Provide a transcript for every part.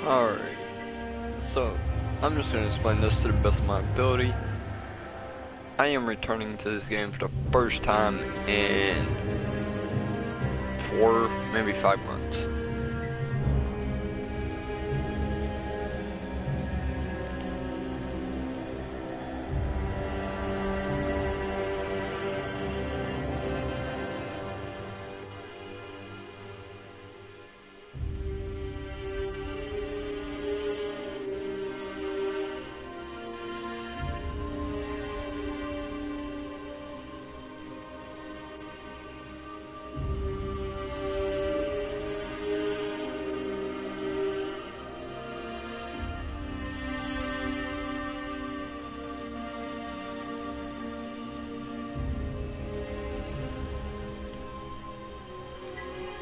Alright, so I'm just going to explain this to the best of my ability. I am returning to this game for the first time in 4, maybe 5 months.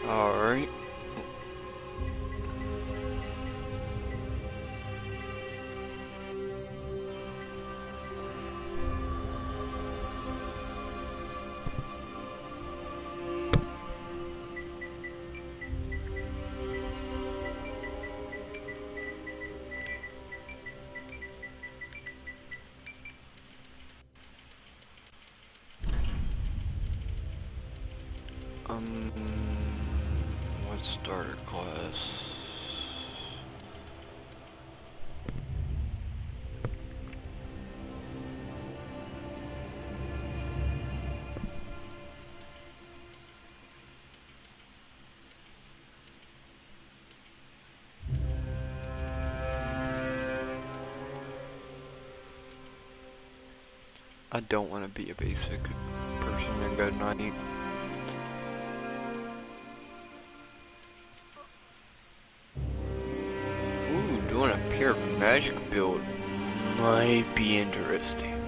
Alright. What starter class? I don't want to be a basic person and go knight. Ooh, doing a pure magic build might be interesting.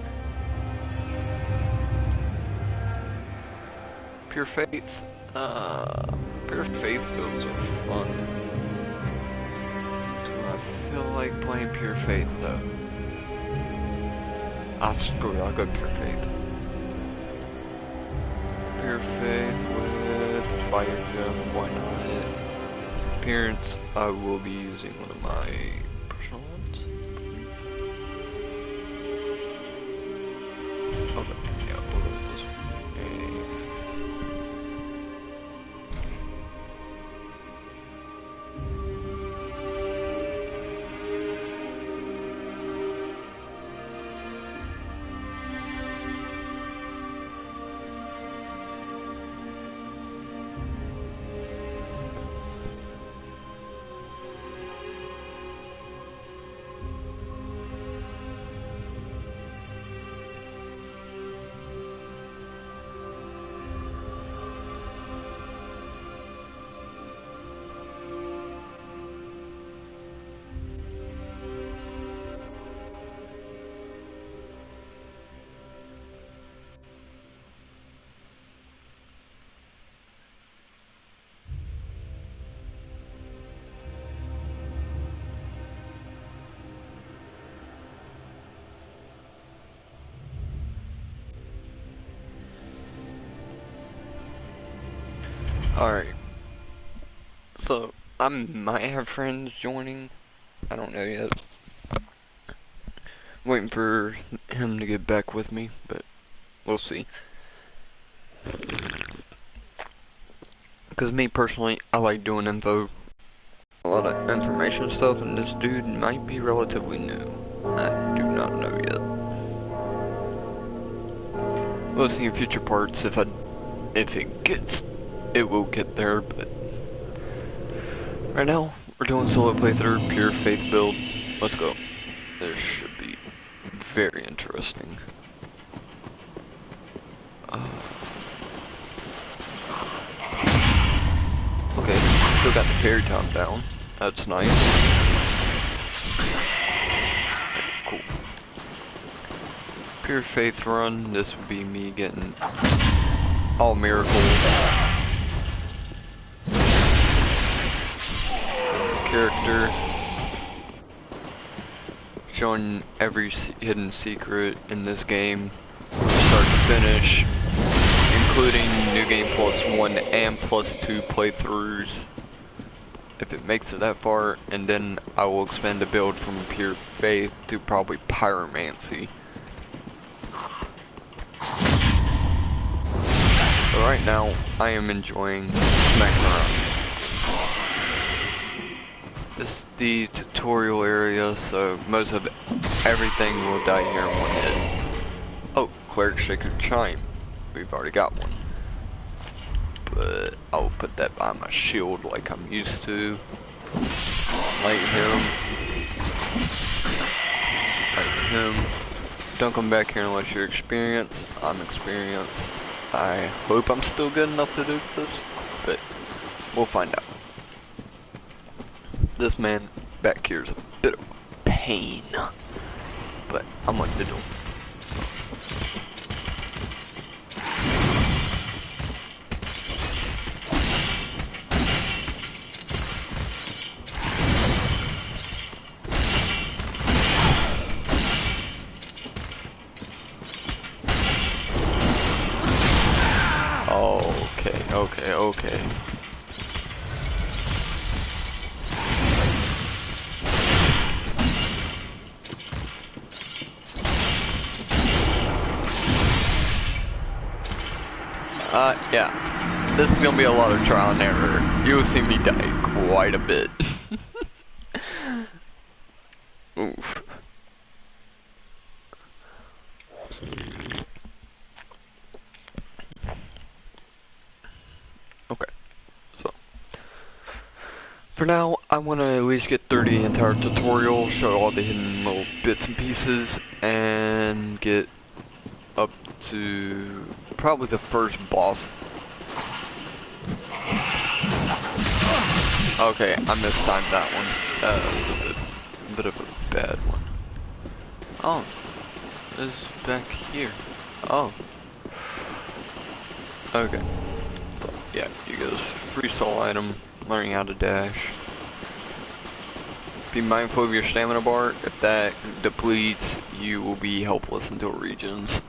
Pure faith? Pure faith builds are fun. Do I feel like playing pure faith though? Screw it, I'll go pure faith. Pure faith with fire gem, why not? Appearance, I will be using one of my personal ones. Okay, yeah, we'll go with this one. Alright, so I might have friends joining, I don't know yet. Waiting for him to get back with me, but we'll see. Because me personally, I like doing info, a lot of information stuff, and this dude might be relatively new. I do not know yet. We'll see in future parts if it will get there, but right now, we're doing solo playthrough, pure faith build. Let's go. This should be very interesting. Okay, still got the parry time down. That's nice. Cool. Pure faith run, this would be me getting all miracles. Character, showing every hidden secret in this game, start to finish, including New Game +1 and +2 playthroughs. if it makes it that far, and then I will expand the build from Pure Faith to probably Pyromancy. But right now, I am enjoying smacking around. This is the tutorial area, so most of everything will die here in one hit. Oh, Cleric Shaker Chime. We've already got one. But I'll put that by my shield like I'm used to. Light him. Light him. Don't come back here unless you're experienced. I'm experienced. I hope I'm still good enough to do this, but we'll find out. This man back here is a bit of a pain, but I'm going to do it. So. Okay. Yeah. This is gonna be a lot of trial and error. You will see me die quite a bit. Oof. Okay. So. For now, I want to at least get through the entire tutorial, show all the hidden little bits and pieces, and get up to probably the first boss. Okay, I mistimed that one. That was a bit of a bad one. Oh, it's back here. Oh. Okay. So, yeah, you get this free soul item, learning how to dash. Be mindful of your stamina bar. If that depletes, you will be helpless until it regens.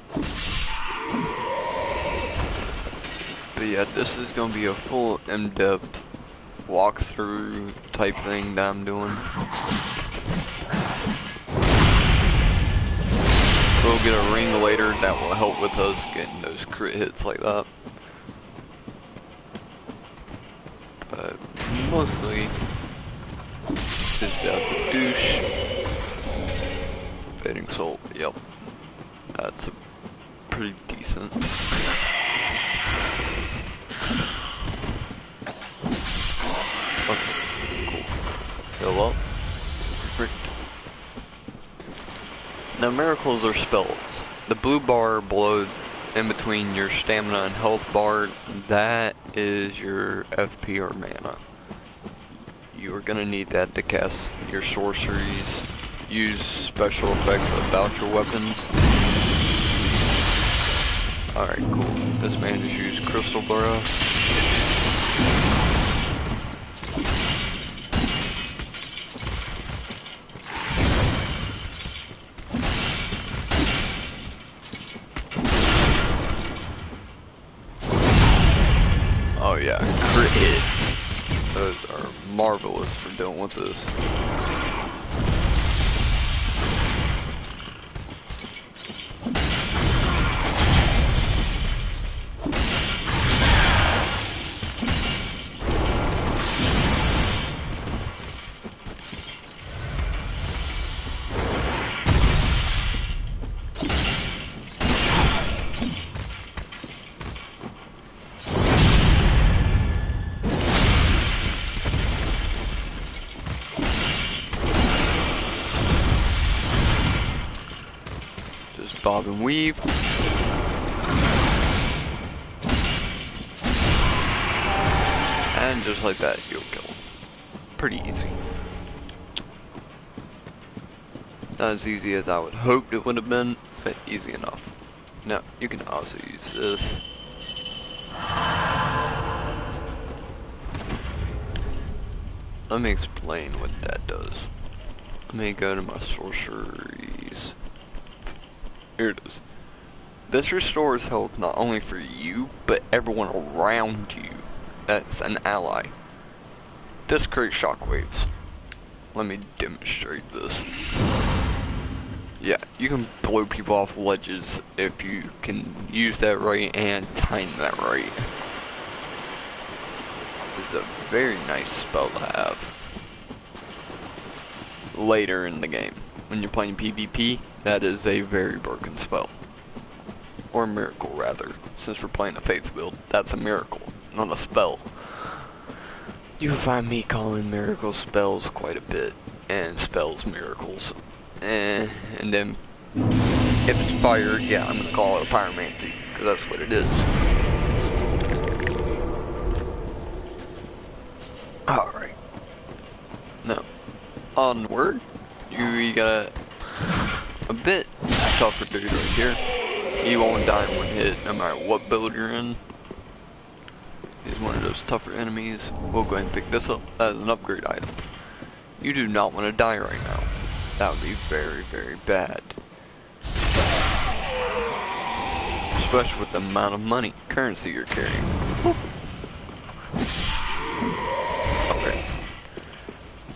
But yeah, this is going to be a full in-depth walkthrough type thing that I'm doing. We'll get a ring later that will help with us getting those crit hits like that. But mostly just out the douche. Fading Soul, yep. That's a pretty decent. Okay, cool. Fill up. Perfect. Now miracles are spells. The blue bar below in between your stamina and health bar, that is your FP or mana. You are gonna need that to cast your sorceries, use special effects about your weapons. Alright, cool. This man just used Crystal Burrow. Oh yeah, crit hits. Those are marvelous for dealing with this. Bob and weave. And just like that, you'll kill him. Pretty easy. Not as easy as I would hope it would have been, but easy enough. Now, you can also use this. Let me explain what that does. Let me go to my sorceries. Here it is. This restores health not only for you, but everyone around you that's an ally. this creates shockwaves. Let me demonstrate this. Yeah, you can blow people off ledges if you can use that right and time that right. It's a very nice spell to have later in the game. When you're playing PvP, that is a very broken spell. Or a miracle, rather. Since we're playing a Faith build, that's a miracle, not a spell. You'll find me calling miracles spells quite a bit, and spells miracles. And then, if it's fire, yeah, I'm gonna call it a pyromancy, because that's what it is. Alright. Now, onward, you got a bit tougher dude right here. You won't die in one hit, no matter what build you're in. He's one of those tougher enemies. We'll go ahead and pick this up. That is an upgrade item. You do not want to die right now. That would be very, very bad. Especially with the amount of money, currency you're carrying. Okay.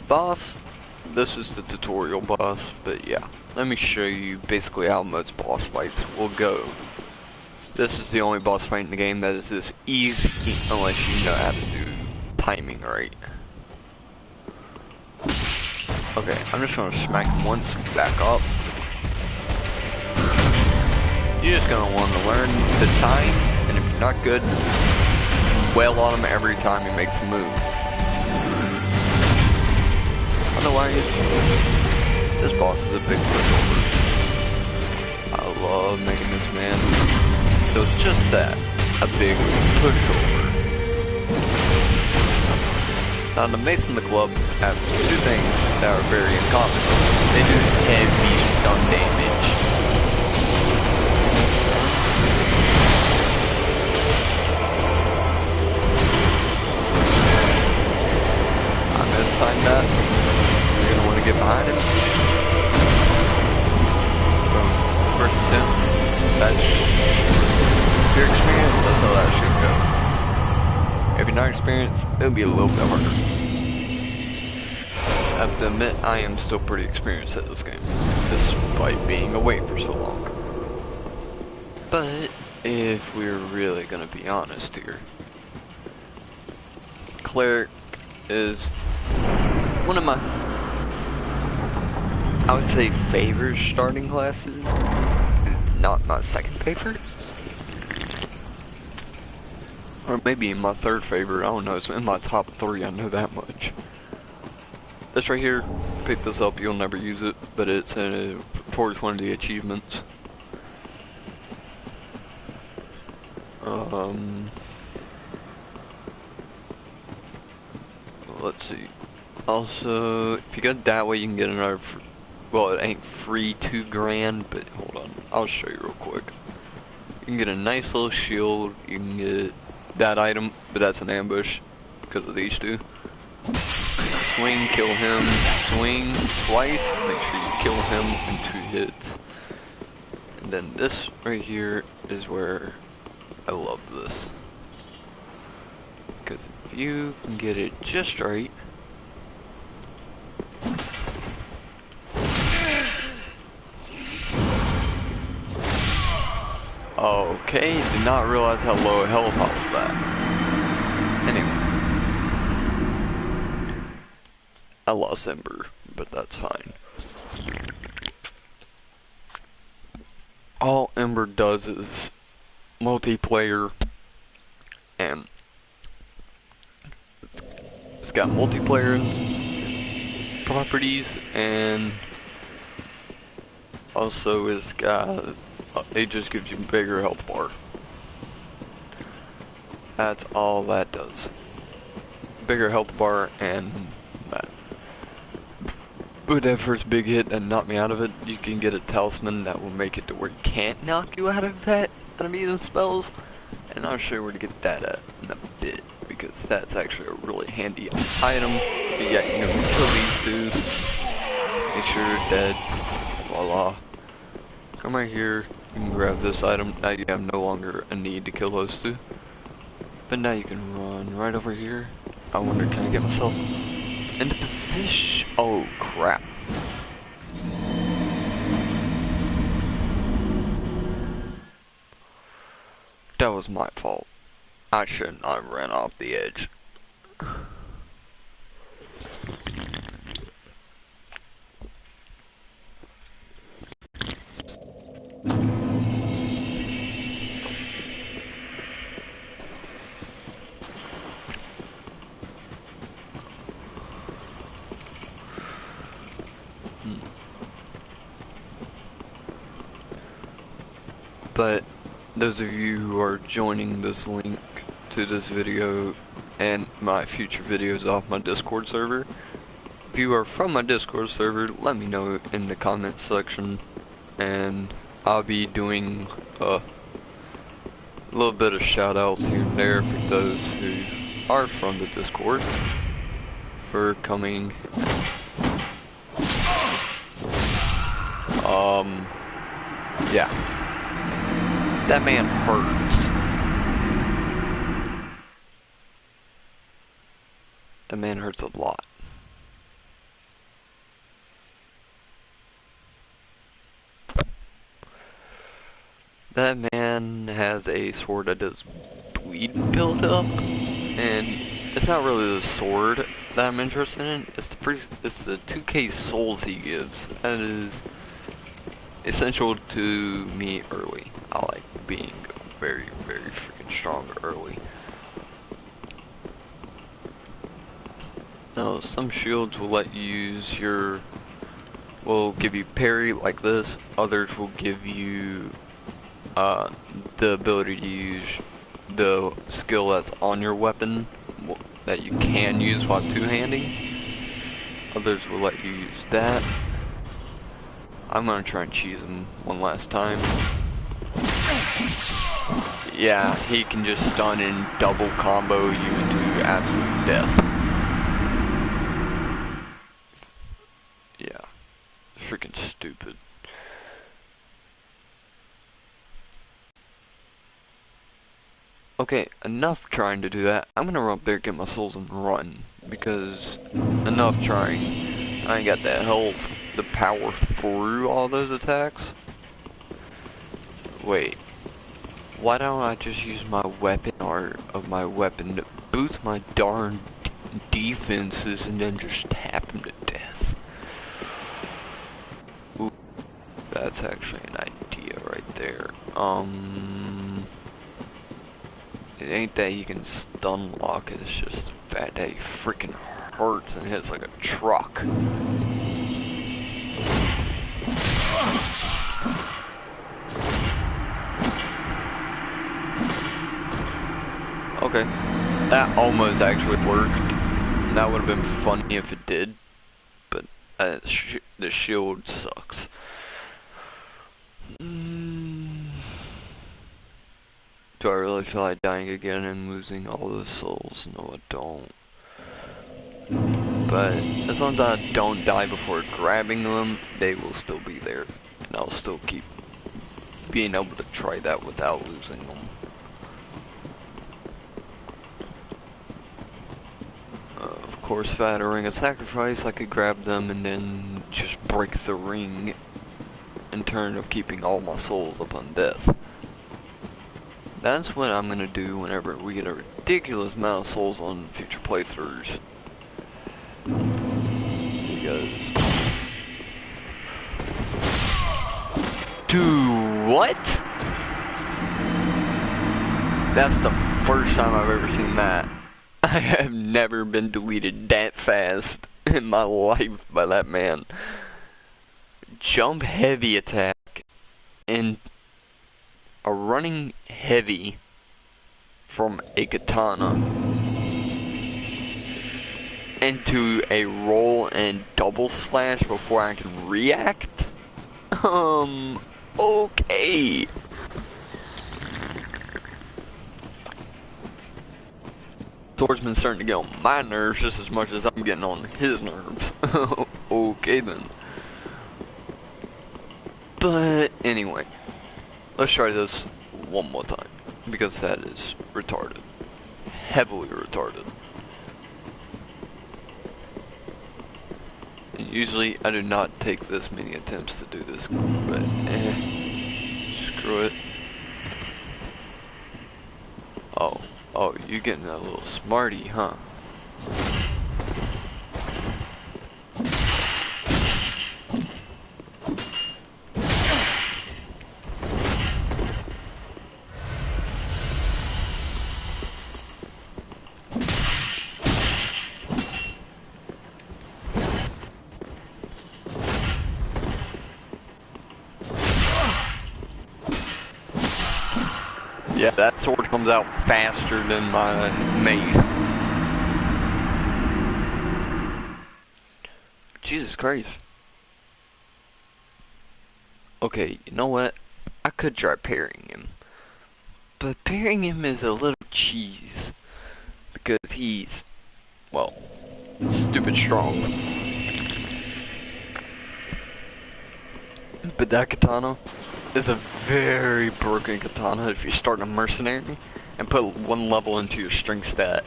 Boss, this is the tutorial boss, but yeah. Let me show you basically how most boss fights will go. This is the only boss fight in the game that is this easy, unless you know how to do timing right. Okay, I'm just gonna smack him once, back up. You're just gonna want to learn the time, and if you're not good, wail on him every time he makes a move. Otherwise, this boss is a big pushover. I love making this man so just that, a big pushover. Now the Mace and the Club have two things that are very uncommon. They do heavy stun damage. I mistimed that. You're gonna want to get behind him. Boom. First attempt. That's if you're experienced, that's how that should go. If you're not experienced, it'll be a little bit harder. I have to admit, I am still pretty experienced at this game, despite being away for so long. But, if we're really gonna be honest here, Cleric is one of my, I would say, favorite starting classes. Not my second favorite. Or maybe my third favorite, I don't know, it's in my top 3, I know that much. This right here, pick this up, you'll never use it, but it's towards one of the achievements. Let's see. Also, if you go that way, you can get another, well, it ain't free 2 grand, but hold on, I'll show you real quick. You can get a nice little shield, you can get that item, but that's an ambush because of these two. Swing, kill him, swing twice, make sure you kill him in 2 hits. And then this right here is where I love this. Because if you can get it just right, okay, did not realize how low health I was at. Anyway. I lost Ember, but that's fine. All Ember does is multiplayer, and it's got multiplayer properties, and also it's got, it just gives you a bigger health bar. That's all that does. Bigger health bar and that. With that first big hit and knock me out of it, you can get a talisman that will make it to where you can't knock you out of that enemies and spells. And I'll show you where to get that at in a bit, because that's actually a really handy item. But yeah, you know, you kill these two, make sure you're dead, voila. Come right here, you can grab this item. Now you have no longer a need to kill those two. But now you can run right over here I wonder, can I get myself into position? Oh, crap. That was my fault. I should not have ran off the edge. But those of you who are joining this link to this video and my future videos off my Discord server, if you are from my Discord server, let me know in the comments section, and I'll be doing a little bit of shout outs here and there for those who are from the Discord for coming. Yeah. That man hurts. That man hurts a lot. That man has a sword that does bleed build up, and it's not really the sword that I'm interested in. It's the 2k souls he gives. That is essential to me early. I like being very, very freaking strong early. Now, some shields will let you use will give you parry like this. Others will give you the ability to use the skill that's on your weapon that you can use while two-handing. Others will let you use that. I'm gonna try and cheese him one last time. Yeah, he can just stun and double combo you into absolute death. Yeah, freaking stupid. Okay, enough trying to do that. I'm gonna run up there, get my souls, and run. Because, enough trying. I ain't got the health, the power through all those attacks. Wait. Why don't I just use my weapon art of my weapon to boost my darn defenses and then just tap him to death? Ooh, that's actually an idea right there. It ain't that you can stun lock, it's just the fact that he freaking hurts and hits like a truck. Okay, that almost actually worked. That would have been funny if it did, but the shield sucks. Do I really feel like dying again and losing all those souls? No, I don't. But as long as I don't die before grabbing them, they will still be there. And I'll still keep being able to try that without losing them. Of course, if I had a ring of sacrifice, I could grab them and then just break the ring in turn of keeping all my souls upon death. That's what I'm gonna do whenever we get a ridiculous amount of souls on future playthroughs. Because... Dude, what? That's the first time I've ever seen that. I have never been deleted that fast in my life by that man. Jump heavy attack and a running heavy from a katana into a roll and double slash before I can react? Okay. Swordsman's starting to get on my nerves just as much as I'm getting on his nerves. Okay then. But anyway, let's try this one more time, because that is retarded. Heavily retarded. Usually I do not take this many attempts to do this, but screw it. Oh, you getting a little smarty, huh? Yeah, that sword comes out faster than my mace. Jesus Christ. Okay, you know what? I could try parrying him. But parrying him is a little cheese. Because he's, well, stupid strong. But that katana is a very broken katana if you start a mercenary and put one level into your string stat.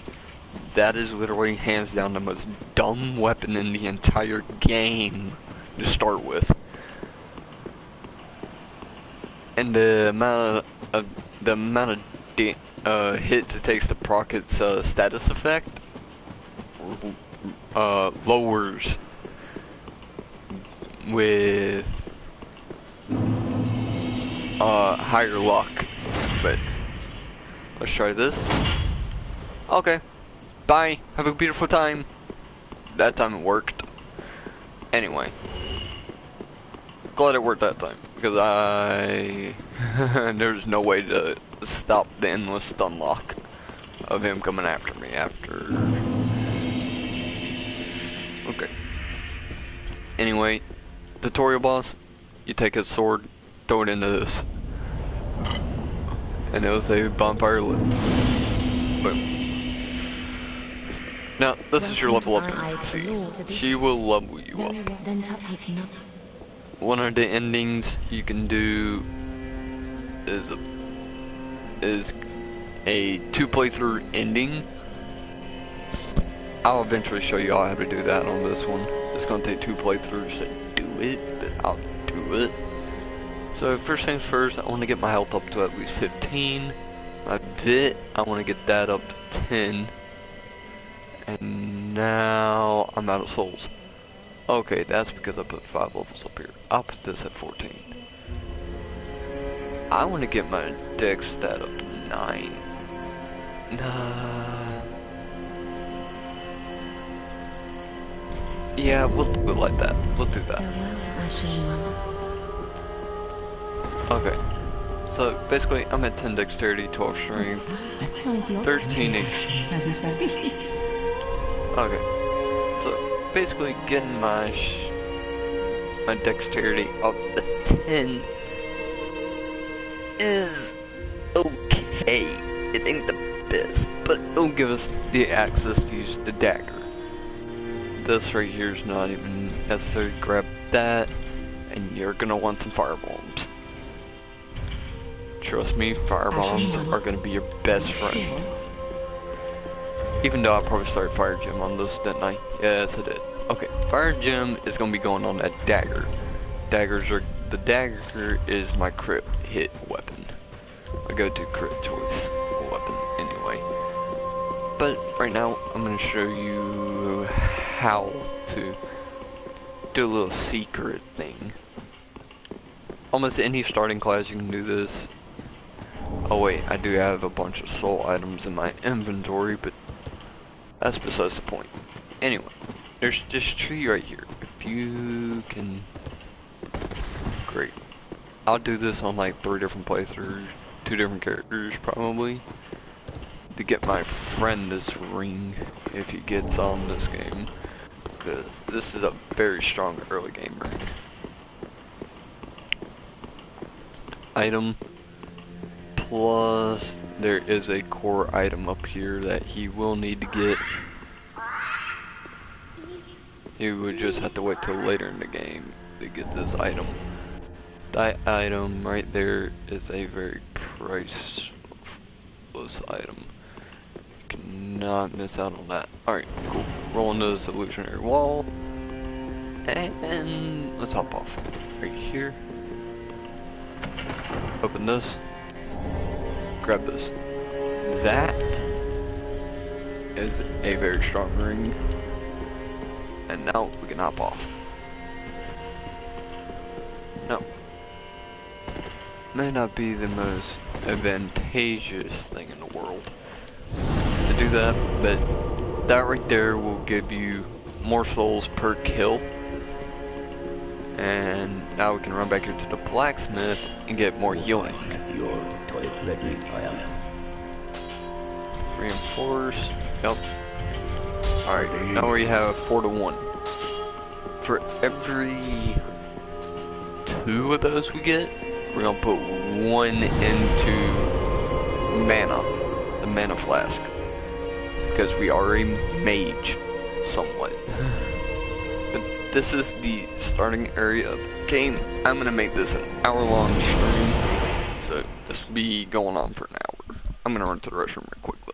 That is literally hands down the most dumb weapon in the entire game to start with. And the amount of hits it takes to proc its status effect lowers with higher luck. But let's try this. Okay, bye, have a beautiful time. That time it worked. Anyway, glad it worked that time, because there's no way to stop the endless stun lock of him coming after me after. Okay. Anyway, tutorial boss, you take his sword, throw it into this, and it will say bonfire lit. Boom. Now, this is your level up NPC. She will level you up. One of the endings you can do is a 2 playthrough ending. I'll eventually show you all how to do that on this one. It's gonna take 2 playthroughs to do it, but I'll do it. So first things first, I want to get my health up to at least 15. My vit, I want to get that up to 10. And now I'm out of souls. Okay, that's because I put 5 levels up here. I'll put this at 14. I want to get my dex stat up to 9. Yeah, we'll do it like that. We'll do that. Okay. So basically, I'm at 10 dexterity, 12 strength, 13 HP. Okay. So basically, getting my dexterity up to 10 is okay. It ain't the best, but it'll give us the access to use the dagger. This right here is not even necessary. Grab that, and you're gonna want some firebombs. Trust me, firebombs are gonna be your best friend. Even though I probably started fire gem on this, didn't I? Yes, I did. Okay, fire gem is gonna be going on that dagger. The dagger is my crit hit weapon. I go to crit choice weapon anyway. But right now, I'm gonna show you how to do a little secret thing. Almost any starting class you can do this. Oh wait, I do have a bunch of soul items in my inventory, but that's besides the point. Anyway, there's this tree right here. If you can... Great. I'll do this on like 3 different playthroughs, 2 different characters probably, to get my friend this ring if he gets on this game, because this is a very strong early game ring. Item, plus there is a core item up here that he will need to get. He would just have to wait till later in the game to get this item. That item right there is a very priceless item. You cannot miss out on that. Alright, cool. Roll into this illusionary wall. And let's hop off right here. Open this. Grab this. That is a very strong ring. And now we can hop off. No. May not be the most advantageous thing in the world to do that, but that right there will give you more souls per kill. And now we can run back here to the blacksmith and get more healing. Your toy ready, I am. Reinforced. Yep. Alright, now we have 4 to 1. For every 2 of those we get, we're gonna put 1 into mana, the mana flask. Because we are a mage, somewhat. But this is the starting area of the game. I'm gonna make this an hour-long stream, so this will be going on for an hour. I'm gonna run to the restroom real quick though.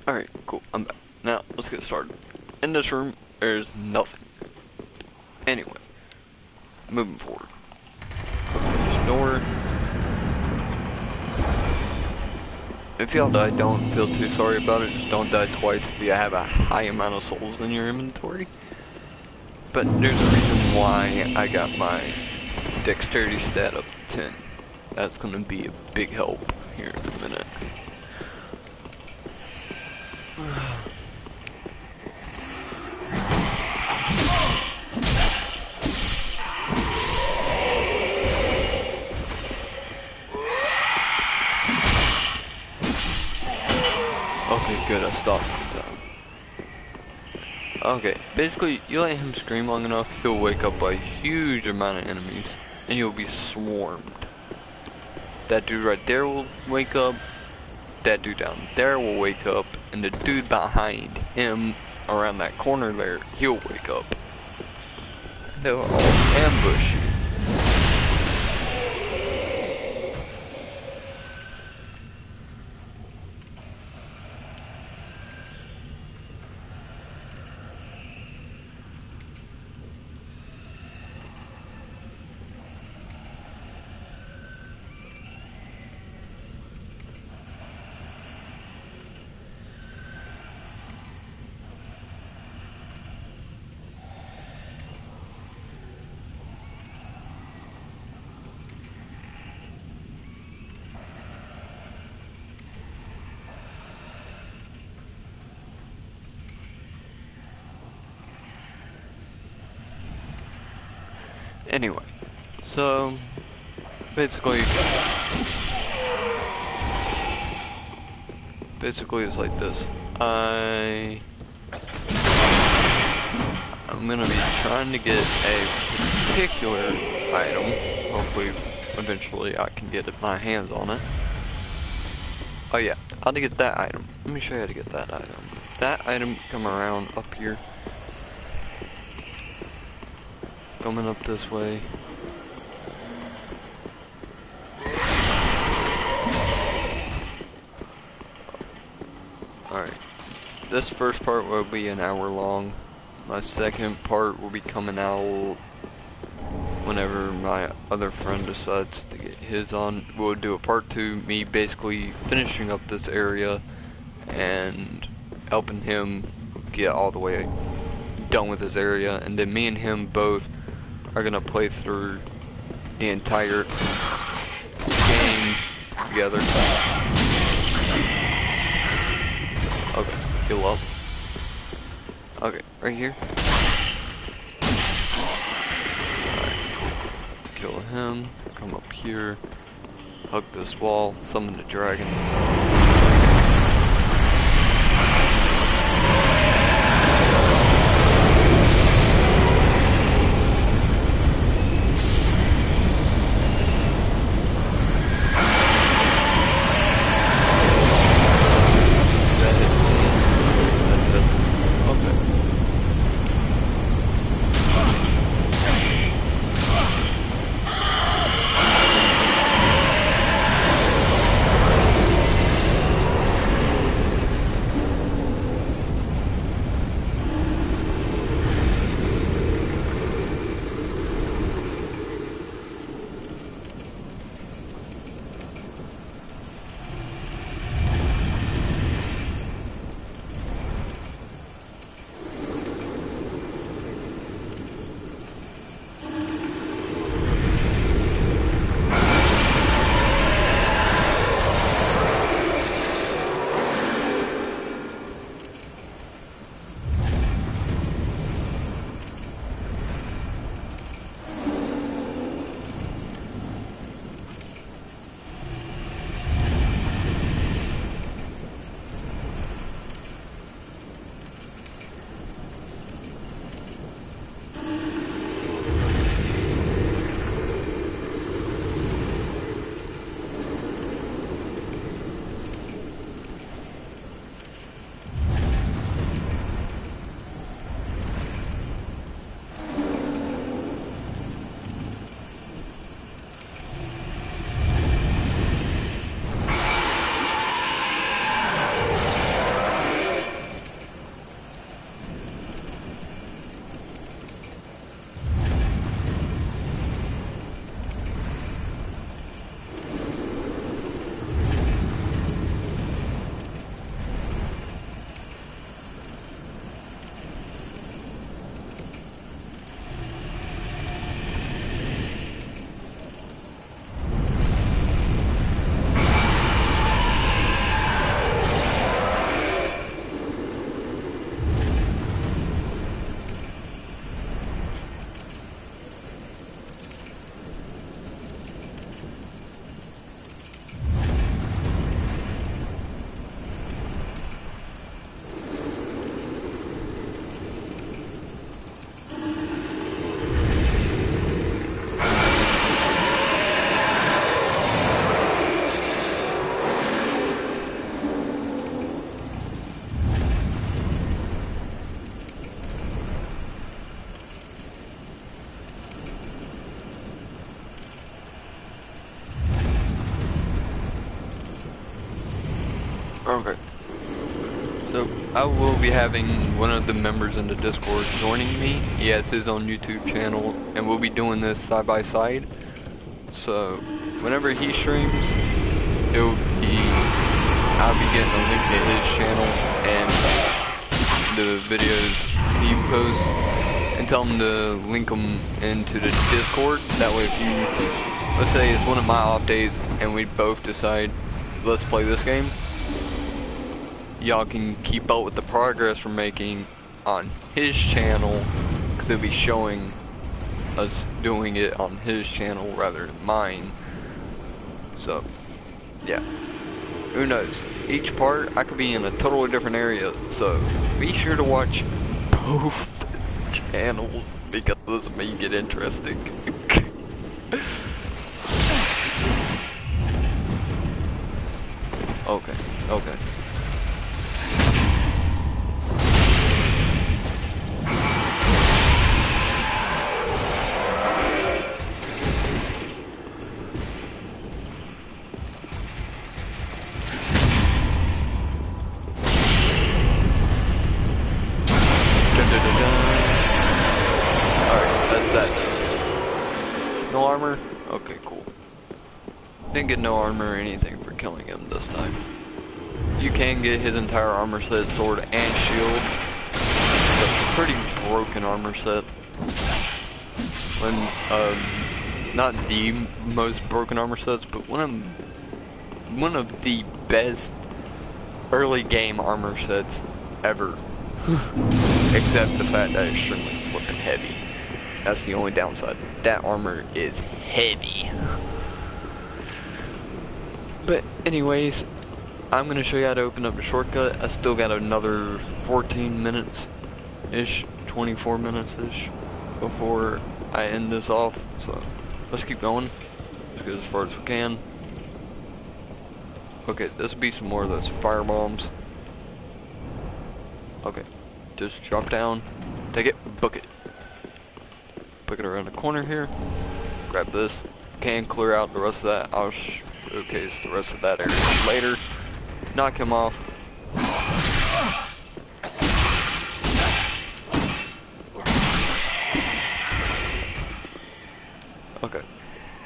Alright, cool, I'm back. Now, let's get started. In this room, there's nothing. Anyway, moving forward. There's door. If y'all die, don't feel too sorry about it. Just don't die twice if you have a high amount of souls in your inventory. But there's a reason why I got my dexterity stat up to 10. That's gonna be a big help here in a minute. Okay, good, I stopped him down. Okay, basically, you let him scream long enough, he'll wake up a huge amount of enemies, and you'll be swarmed. That dude right there will wake up, that dude down there will wake up, and the dude behind him, around that corner there, he'll wake up. And they'll all ambush you. Anyway, so basically it's like this. I'm gonna be trying to get a particular item. Hopefully, eventually I can get my hands on it. Oh yeah, how to get that item. Let me show you how to get that item. That item come around up here. Coming up this way. Alright. This first part will be an hour long. My second part will be coming out whenever my other friend decides to get his on, we'll do a part 2, me basically finishing up this area and helping him get all the way done with this area, and then me and him both are gonna play through the entire game together. Okay, heal up. Okay, right here. Alright, kill him, come up here, hug this wall, summon the dragon. Okay. So, I will be having one of the members in the Discord joining me. He has his own YouTube channel, and we'll be doing this side by side. So, whenever he streams, I'll be getting a link to his channel and the videos he posts, and tell him to link them into the Discord. That way if you, let's say it's one of my off days, and we both decide, let's play this game, y'all can keep up with the progress we're making on his channel, because they'll be showing us doing it on his channel rather than mine. So, yeah. Who knows? Each part, I could be in a totally different area, so be sure to watch both channels, because this may get interesting. Okay, okay. Alright, that's that. armor? Okay, cool. Didn't get no armor or anything for killing him this time. You can get his entire armor set, sword, and shield. It's a pretty broken armor set. When, not the most broken armor sets, but one of the best early game armor sets ever. Except the fact that it's extremely flippin' heavy. That's the only downside. That armor is heavy. But anyways, I'm gonna show you how to open up the shortcut. I still got another 14 minutes-ish, 24 minutes-ish before I end this off. So let's keep going. Let's get as far as we can. Okay, this will be some more of those fire bombs. Okay, just drop down, take it, book it. Book it around the corner here. Grab this. Can clear out the rest of that. I'll showcase the rest of that area later. Knock him off. Okay,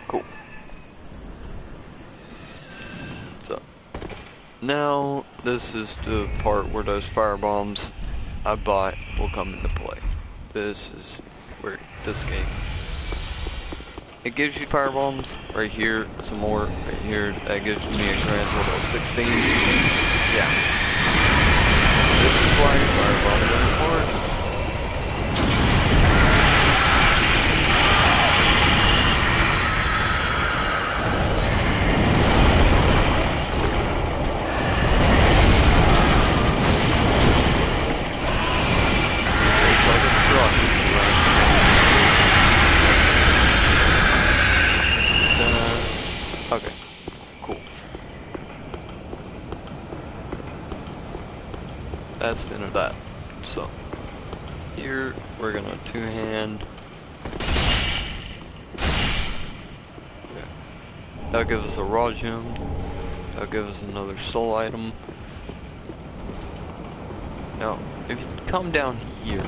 cool. So, now this is the part where those fire bombs I bought will come into play. This is where this game. It gives you fire bombs right here, some more right here. That gives me a grand total of 16. Yeah. This is why fire bombs are important. It's like a truck. Okay, cool. That's the end of that. So, here we're gonna two-hand. Okay. That'll give us a raw gem. That'll give us another soul item. Now, if you come down here,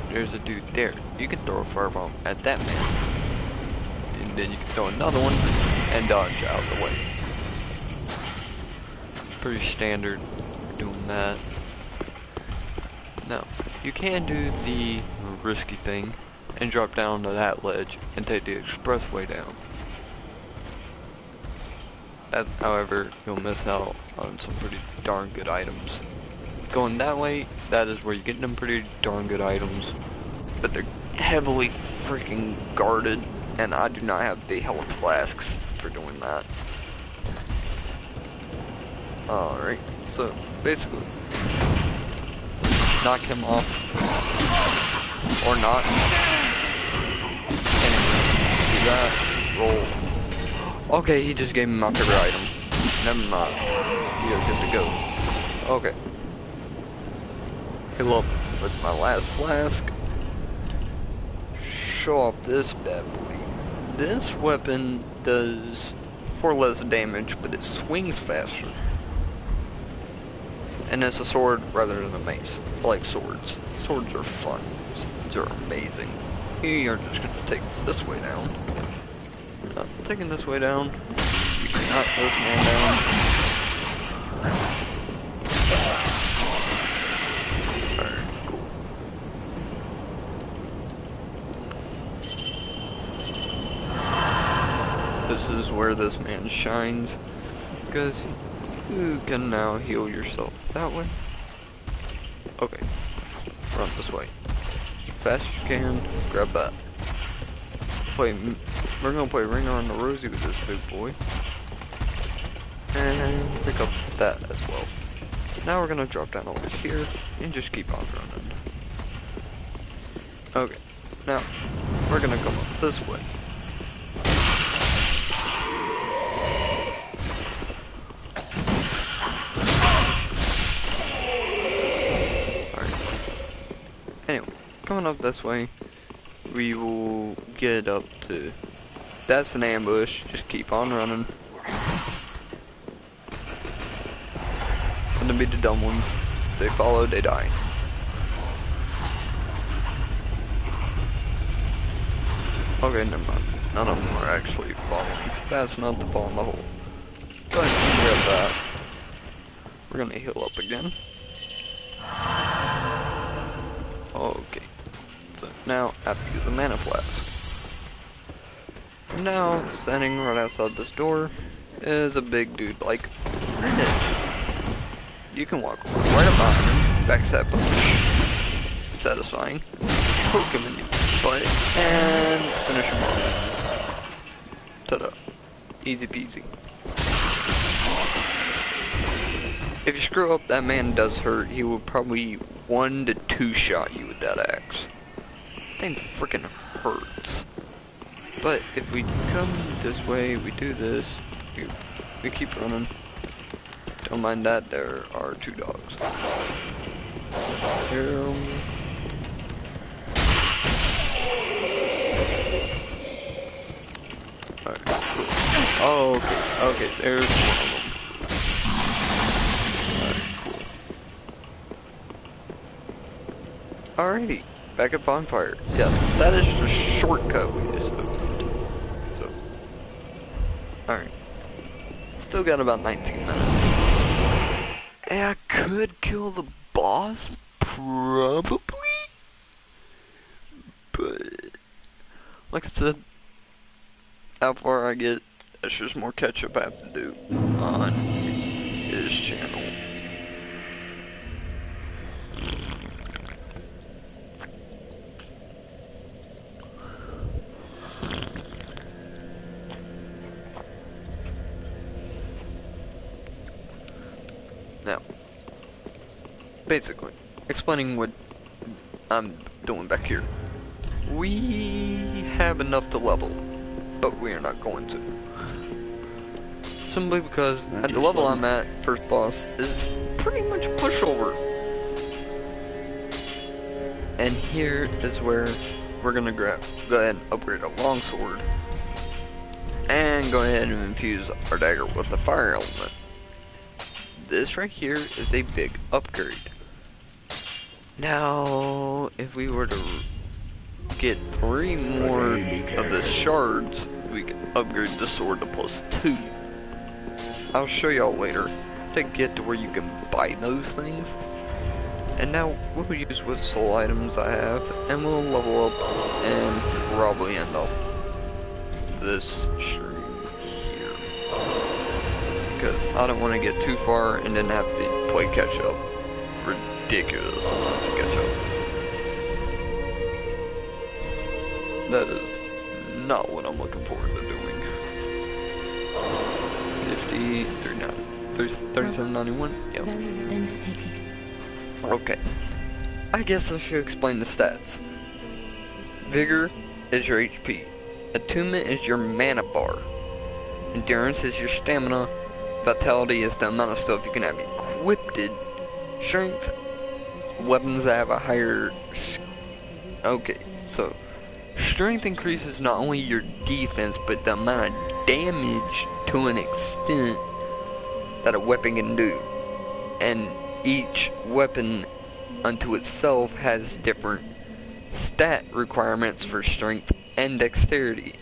there's a dude there. You can throw a firebomb at that man. And then you can throw another one and dodge out of the way. Pretty standard for doing that. Now, you can do the risky thing and drop down to that ledge and take the expressway down. That, however, you'll miss out on some pretty darn good items. Going that way, that is where you get them pretty darn good items, but they're heavily freaking guarded. And I do not have the health flasks for doing that. Alright, so basically, knock him off, or not, and do that, roll. Okay, he just gave me my favorite item. Never mind, we are good to go. Okay. Fill up with my last flask. Show off this bad boy. This weapon does 4 less damage, but it swings faster. And it's a sword rather than a mace. I like swords. Swords are fun. Swords are amazing. We are just going to take this way down. Not taking this way down. Knock this man down. This is where this man shines, because you can now heal yourself that way. Okay, run this way. As fast as you can, grab that. We're gonna play Ring Around the Rosie with this big boy. And pick up that as well. Now we're gonna drop down over here and just keep on running. Okay, now we're gonna come up this way. Anyway, coming up this way, we will get up to, that's an ambush, just keep on running. Gonna be the dumb ones. If they follow, they die. Okay, never mind. None of them are actually falling fast enough to fall in the hole. Go ahead and grab that. We're gonna heal up again. Okay. So now I have to use a mana flask. Now, standing right outside this door is a big dude like this. You can walk right up behind him, backstab punch, satisfying, poke him in the butt, and finish him off. Ta-da. Easy peasy. If you screw up, that man does hurt. He will probably 1 to 2 shot you with that axe. That thing freaking hurts. But if we come this way, we do this, we keep running. Don't mind that, there are 2 dogs. Here. Alright, cool. Oh, okay, there's one of them. Alrighty, back at bonfire. Yeah, that is the shortcut we just opened. So, alright. Still got about 19 minutes. And I could kill the boss, probably. But, like I said, how far I get, that's just more catch up I have to do on his channel. Now, basically, explaining what I'm doing back here. We have enough to level, but we are not going to. Simply because at the level I'm at, first boss is pretty much pushover. And here is where we're gonna go ahead and upgrade our longsword. And go ahead and infuse our dagger with the fire element. This right here is a big upgrade. Now, if we were to get 3 more of the shards, we can upgrade the sword to +2. I'll show y'all later to get to where you can buy those things. And now we'll use what soul items I have, and we'll level up and probably end up this stream here. Because I don't want to get too far and then have to play catch up. Ridiculous amounts of catch up. That is not what I'm looking forward to doing. 50, 3791, yep. Okay. I guess I should explain the stats. Vigor is your HP. Attunement is your mana bar. Endurance is your stamina. Vitality is the amount of stuff you can have equipped. Strength, weapons that have a higher... Okay, so... Strength increases not only your defense, but the amount of damage to an extent that a weapon can do. And each weapon unto itself has different stat requirements for strength and dexterity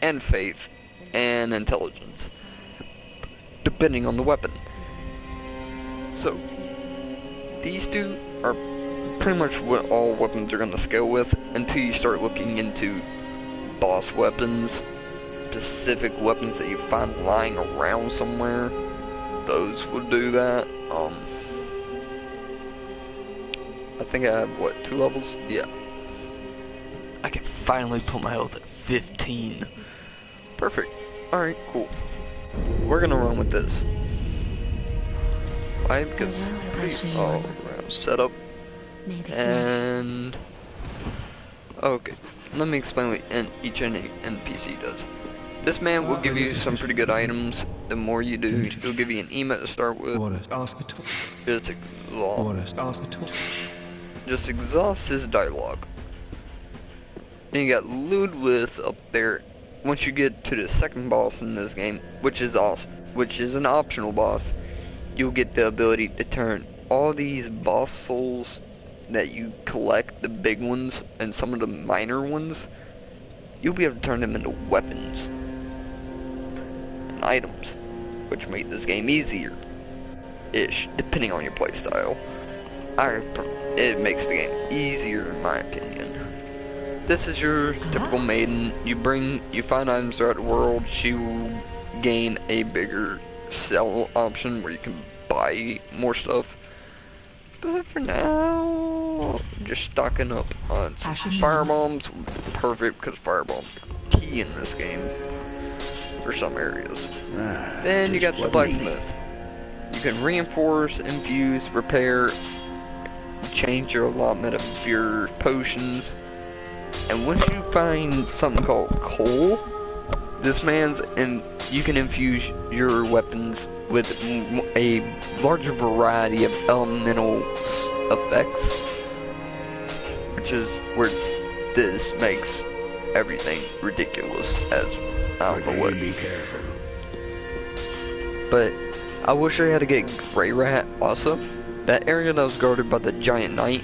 and faith and intelligence, depending on the weapon. So, these two are pretty much what all weapons are going to scale with until you start looking into boss weapons, specific weapons that you find lying around somewhere. Those would do that. I think I have, what, 2 levels? Yeah. I can finally put my health at 15. Perfect. Alright, cool. We're gonna run with this. Why? Because pretty all around setup. And... okay. Let me explain what each NPC does. This man will give you some pretty good items. The more you do, he'll give you an emote to start with. It's just exhaust his dialogue. Then you got Ludwig up there. Once you get to the second boss in this game, which is an optional boss, you'll get the ability to turn all these boss souls that you collect, the big ones and some of the minor ones, you'll be able to turn them into weapons and items, which make this game easier-ish, depending on your playstyle. It makes the game easier in my opinion. This is your typical maiden. You find items throughout the world. She will gain a bigger sell option where you can buy more stuff. But for now, just stocking up on some firebombs. Perfect, because firebombs are key in this game for some areas. Then you got the blacksmith. You can reinforce, infuse, repair, change your allotment of your potions. And once you find something called coal, you can infuse your weapons with a larger variety of elemental effects, which is where this makes everything ridiculous as I don't know what. Be careful. But I wish I had to get Grey Rat also. That area that was guarded by the giant knight,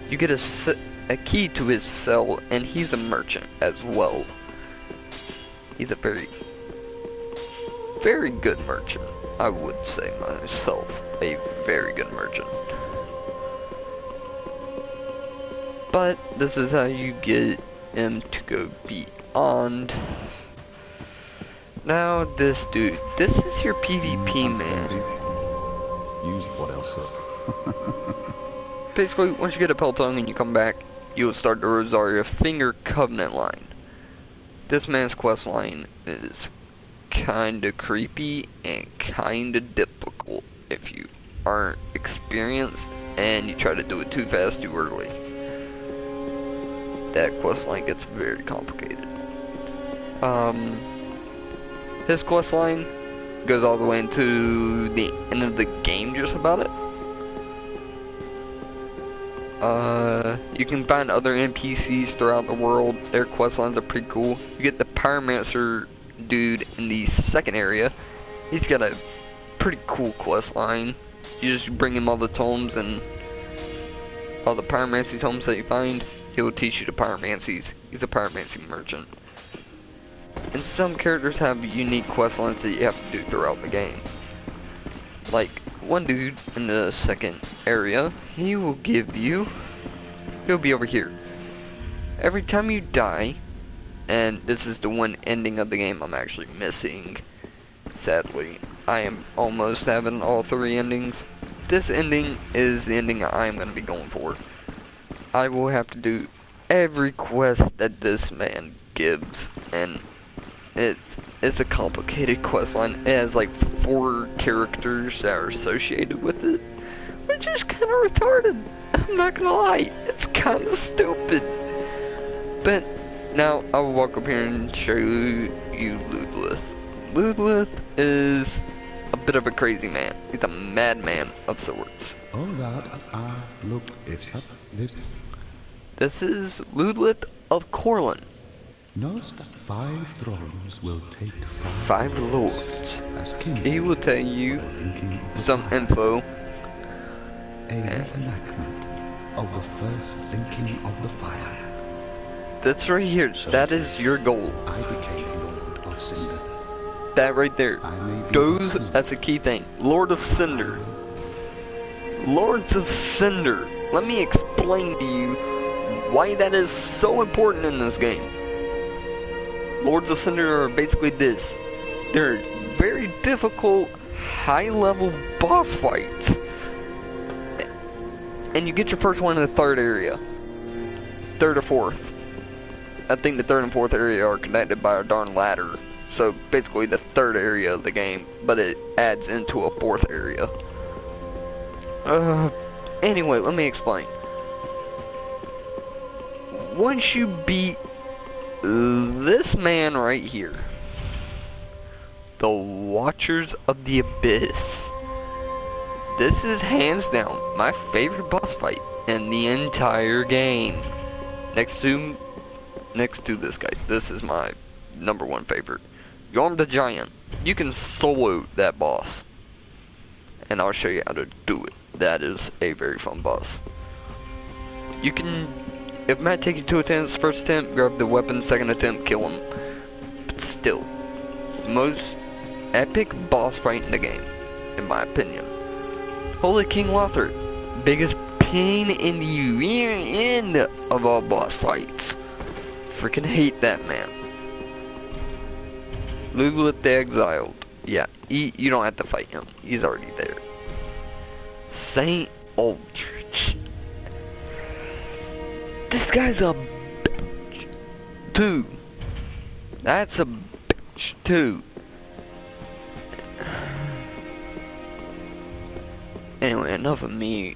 you get a key to his cell, and he's a merchant as well. He's a very, very good merchant. I would say myself, a very good merchant. But this is how you get him to go beyond. Now this dude, this is your PvP man. Use what else? Basically, once you get a Peltong and you come back, you'll start the Rosaria Finger Covenant line. This man's quest line is kinda creepy and kinda difficult if you aren't experienced and you try to do it too fast too early. That quest line gets very complicated. His quest line goes all the way into the end of the game, just about it. You can find other NPCs throughout the world. Their quest lines are pretty cool. You get the Pyromancer dude in the second area. He's got a pretty cool quest line. You just bring him all the tomes and all the pyromancy tomes that you find. He will teach you the pyromancies. He's a pyromancy merchant. And some characters have unique quest lines that you have to do throughout the game. Like one dude in the second area, he'll be over here. Every time you die, and this is the one ending of the game I'm actually missing, sadly. I am almost having all 3 endings. This ending is the ending I am going to be going for. I will have to do every quest that this man gives, and it's a complicated quest line. It has like 4 characters that are associated with it, which is kind of retarded. I'm not gonna lie, it's kind of stupid. But now I will walk up here and show you Ludleth. Ludleth is a bit of a crazy man. He's a madman of sorts. Oh, that look, it's this. This is Ludleth of Corlin. Knows that 5 thrones will take 5 lords. as king. He will tell you Linking of the some fire. info. A reenactment of the first linking of the fire. That's right here. That is your goal. I became Lord of Cinder. That right there. I may be Those, the king. that's a key thing. Lord of Cinder. Lords of Cinder. Let me explain to you why that is so important in this game. Lords of Cinder are basically this. They're very difficult, high-level boss fights. And you get your first one in the 3rd area. 3rd or 4th. I think the 3rd and 4th area are connected by a darn ladder. So basically the 3rd area of the game, but it adds into a 4th area. Anyway, let me explain. Once you beat this man right here, the Watchers of the Abyss, this is hands down my favorite boss fight in the entire game. Next to this guy, this is my #1 favorite. Yorm the Giant. You can solo that boss, and I'll show you how to do it. That is a very fun boss. You can It might take you 2 attempts. First attempt, grab the weapon. Second attempt, kill him. But still, it's the most epic boss fight in the game, in my opinion. Holy King Lothar, biggest pain in the rear end of all boss fights. Freaking hate that man. Lulith the Exiled. Yeah, you don't have to fight him. He's already there. Saint Aldrich. This guy's a bitch, too. That's a bitch, too. Anyway, enough of me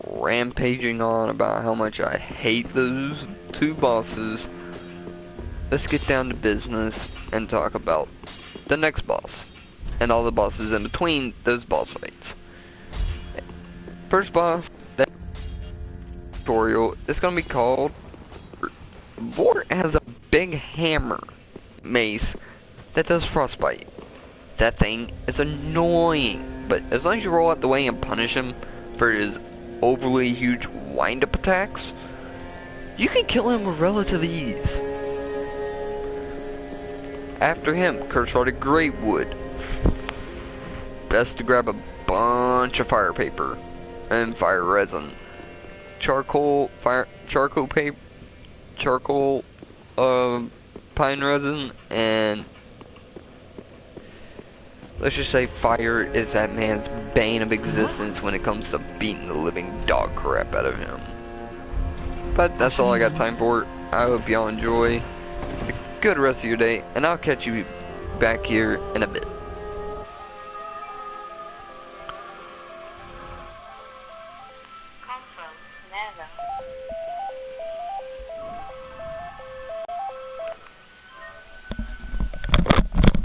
rampaging on about how much I hate those 2 bosses. Let's get down to business and talk about the next boss and all the bosses in between those boss fights. First boss, that tutorial is going to be called Vort. Has a big hammer mace that does frostbite. That thing is annoying, but as long as you roll out the way and punish him for his overly huge wind-up attacks, you can kill him with relative ease. After him, Kershaw the Greatwood. Best to grab a bunch of fire paper and fire resin, charcoal paper, pine resin, and let's just say fire is that man's bane of existence when it comes to beating the living dog crap out of him. But that's all I got time for. I hope y'all enjoy a good rest of your day, and I'll catch you back here in a bit.